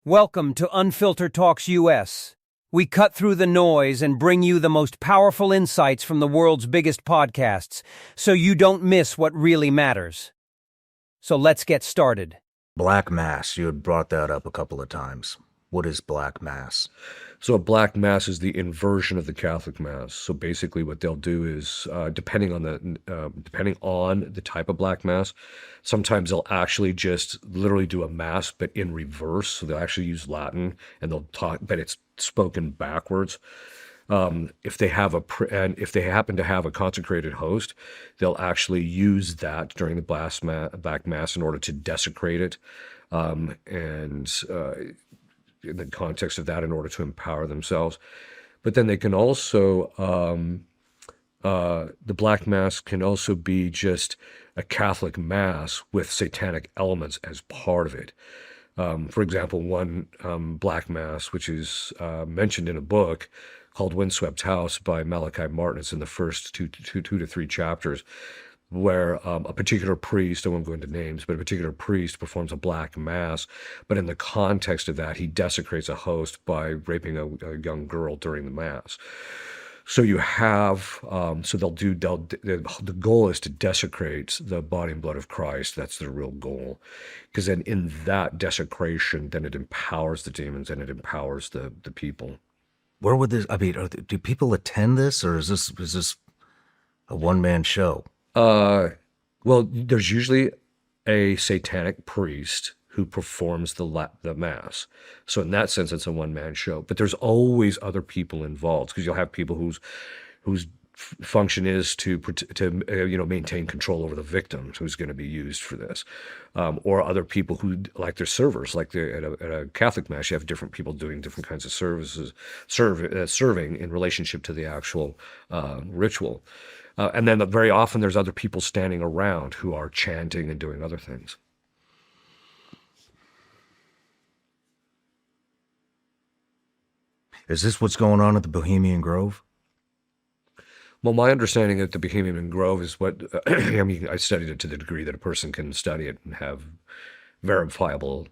Welcome to Unfiltered Talks US. We cut through the noise and bring you the most powerful insights from the world's biggest podcasts, so you don't miss what really matters. So let's get started. Black Mass, you had brought that up a couple of times. What is Black Mass? So a Black Mass is the inversion of the Catholic Mass. So basically what they'll do is, depending on the type of Black Mass, sometimes they'll actually just literally do a Mass, but in reverse. So they'll actually use Latin and they'll talk, but it's spoken backwards. If they happen to have a consecrated host, they'll actually use that during the Black Mass in order to desecrate it, in the context of that, in order to empower themselves. But then they can also, the Black Mass can also be just a Catholic Mass with satanic elements as part of it. For example, one Black Mass, which is mentioned in a book called Windswept House by Malachi Martin. It's in the first two to three chapters, where a particular priest, I won't go into names, but a particular priest performs a Black Mass, but in the context of that, he desecrates a host by raping a young girl during the Mass. So you have, the goal is to desecrate the body and blood of Christ. That's the real goal. Because then in that desecration, then it empowers the demons and it empowers the people. Where would this, do people attend this, or is this a one-man show? Well, there's usually a satanic priest who performs the Mass. So in that sense, it's a one-man show. But there's always other people involved, because you'll have people whose function is to maintain control over the victims who's going to be used for this, or other people who, like, they're servers. Like at a Catholic Mass, you have different people doing different kinds of services, serving in relationship to the actual ritual. And then very often there's other people standing around who are chanting and doing other things. Is this what's going on at the Bohemian Grove? Well, my understanding at the Bohemian Grove is what, I studied it to the degree that a person can study it and have verifiable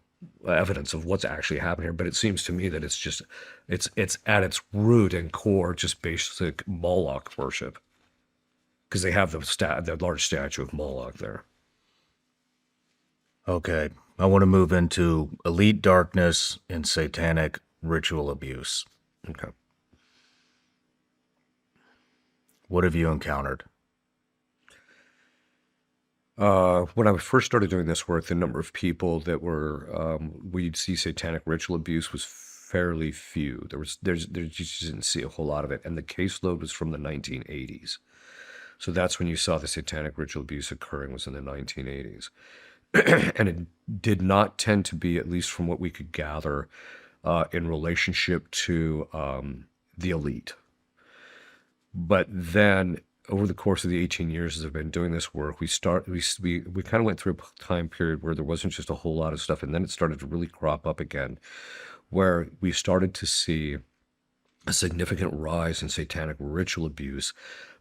evidence of what's actually happening here. But it seems to me that it's at its root and core just basic Moloch worship, because they have the large statue of Moloch there. Okay, I want to move into elite darkness and satanic ritual abuse. Okay. What have you encountered? When I first started doing this work, the number of people that were we'd see satanic ritual abuse was fairly few. There just didn't see a whole lot of it, and the caseload was from the 1980s. So that's when you saw the satanic ritual abuse occurring, was in the 1980s. And it did not tend to be, at least from what we could gather, in relationship to the elite. But then over the course of the 18 years as I've been doing this work, we kind of went through a time period where there wasn't just a whole lot of stuff, and then it started to really crop up again, where we started to see a significant rise in satanic ritual abuse,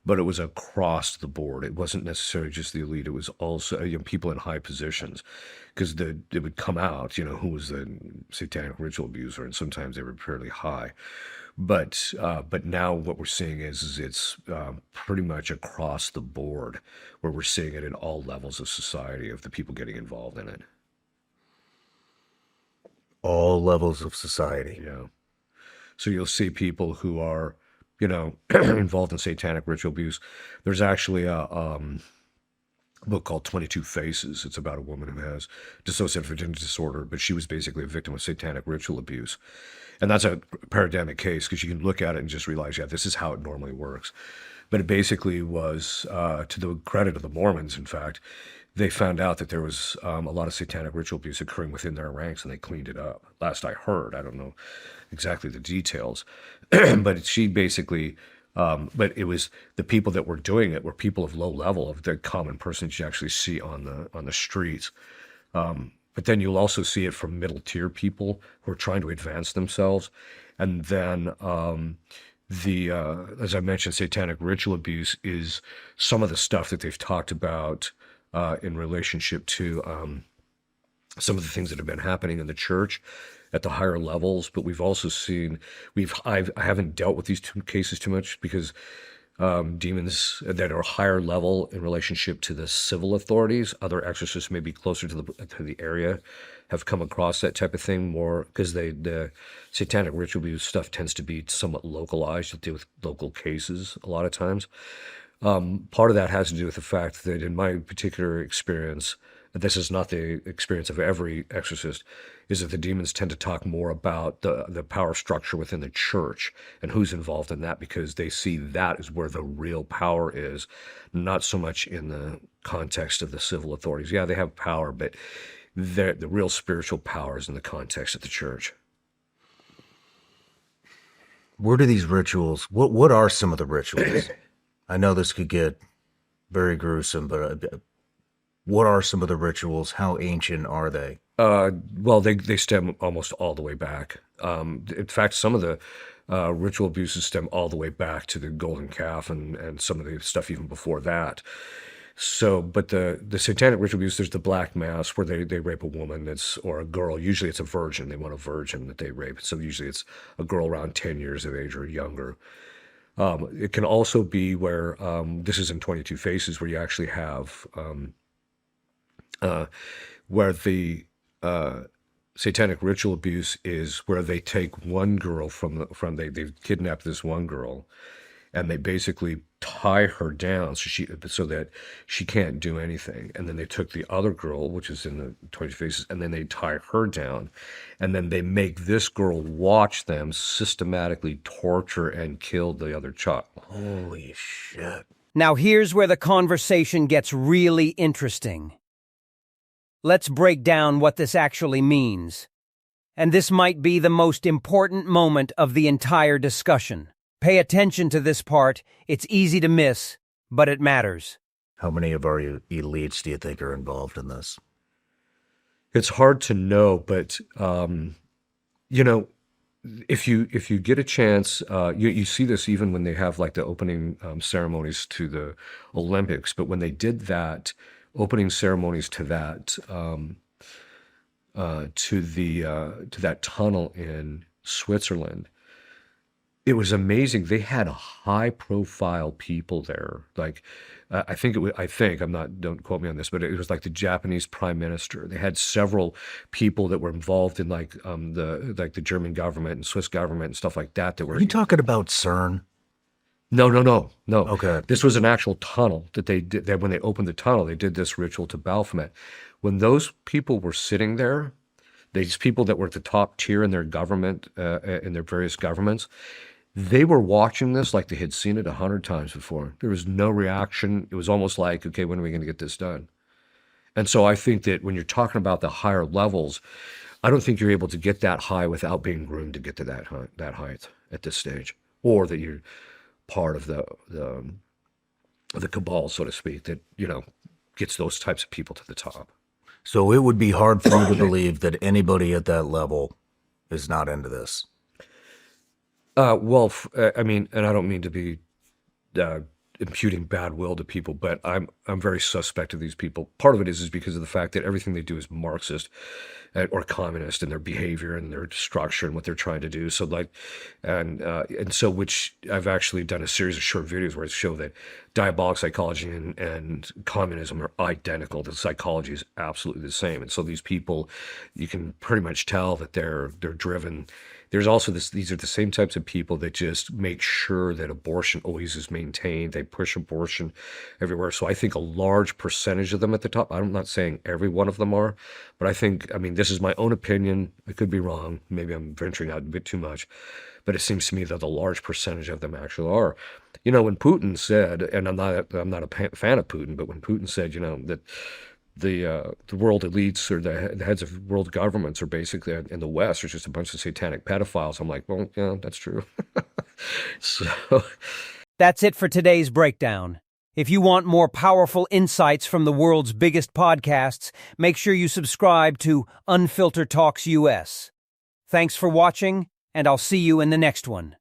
but it was across the board. It wasn't necessarily just the elite. It was also people in high positions, because it would come out, who was the satanic ritual abuser, and sometimes they were fairly high. But now what we're seeing is it's pretty much across the board, where we're seeing it in all levels of society, of the people getting involved in it. All levels of society. Yeah. So you'll see people who are, involved in satanic ritual abuse. There's actually a book called 22 Faces. It's about a woman who has dissociative identity disorder, but she was basically a victim of satanic ritual abuse. And that's a paradigmatic case, because you can look at it and just realize, yeah, this is how it normally works. But it basically was, to the credit of the Mormons, in fact, they found out that there was a lot of satanic ritual abuse occurring within their ranks, and they cleaned it up. Last I heard, I don't know exactly the details, but she basically, but it was the people that were doing it were people of low level, of the common person you actually see on the streets. But then you'll also see it from middle tier people who are trying to advance themselves, and then as I mentioned, satanic ritual abuse is some of the stuff that they've talked about in relationship to some of the things that have been happening in the church. at the higher levels, but we've also seen I haven't dealt with these two cases too much because demons that are higher level in relationship to the civil authorities, other exorcists maybe closer to the area, have come across that type of thing more because the satanic ritual abuse stuff tends to be somewhat localized to deal with local cases a lot of times. Part of that has to do with the fact that in my particular experience, this is not the experience of every exorcist, is that the demons tend to talk more about the power structure within the church and who's involved in that, because they see that as where the real power is, not so much in the context of the civil authorities. Yeah, they have power, but the real spiritual power is in the context of the church. Where do these rituals, what are some of the rituals? I know this could get very gruesome, but what are some of the rituals? How ancient are they? Well, they stem almost all the way back. In fact, some of the ritual abuses stem all the way back to the golden calf and some of the stuff even before that. So, but the satanic ritual abuse, there's the black mass where they rape a woman or a girl. Usually it's a virgin. They want a virgin that they rape. So usually it's a girl around 10 years of age or younger. It can also be where, this is in 22 Faces, where you actually have, where the satanic ritual abuse is where they take one girl they've kidnapped this one girl, and they basically tie her down so that she can't do anything. And then they took the other girl, which is in the 20 Faces, and then they tie her down, and then they make this girl watch them systematically torture and kill the other child. Holy shit. Now here's where the conversation gets really interesting. Let's break down what this actually means. And this might be the most important moment of the entire discussion. Pay attention to this part. It's easy to miss, but it matters. How many of our elites do you think are involved in this? It's hard to know, but if you get a chance, you see this even when they have like the opening ceremonies to the Olympics. But when they did that opening ceremonies to that to that tunnel in Switzerland, it was amazing. They had high-profile people there. Like, don't quote me on this, but it was like the Japanese prime minister. They had several people that were involved in the German government and Swiss government and stuff like that. Are you talking about CERN? No. Okay. This was an actual tunnel that they did. That when they opened the tunnel, they did this ritual to Baphomet. When those people were sitting there, these people that were at the top tier in their government, in their various governments, they were watching this like they had seen it 100 times before. There was no reaction. It was almost like, okay, when are we going to get this done? And so I think that when you're talking about the higher levels, I don't think you're able to get that high without being groomed to get to that height at this stage, or that you're part of the cabal, so to speak, that gets those types of people to the top. So it would be hard for you to believe that anybody at that level is not into this. Well, I mean, and I don't mean to be imputing bad will to people, but I'm very suspect of these people. Part of it is because of the fact that everything they do is Marxist or communist in their behavior and their structure and what they're trying to do. So and so which I've actually done a series of short videos where I show that diabolic psychology and communism are identical. The psychology is absolutely the same. And so these people, you can pretty much tell that they're driven. There's also these are the same types of people that just make sure that abortion always is maintained. They push abortion everywhere. So I think a large percentage of them at the top, I'm not saying every one of them are, but I mean, this is my own opinion. I could be wrong. Maybe I'm venturing out a bit too much, but it seems to me that a large percentage of them actually are. When Putin said, and I'm not a fan of Putin, but when Putin said, that the world elites or the heads of world governments are basically in the West are just a bunch of satanic pedophiles. I'm like, well, yeah, that's true. So That's it for today's breakdown. If you want more powerful insights from the world's biggest podcasts, make sure you subscribe to Unfiltered Talks US. Thanks for watching, and I'll see you in the next one.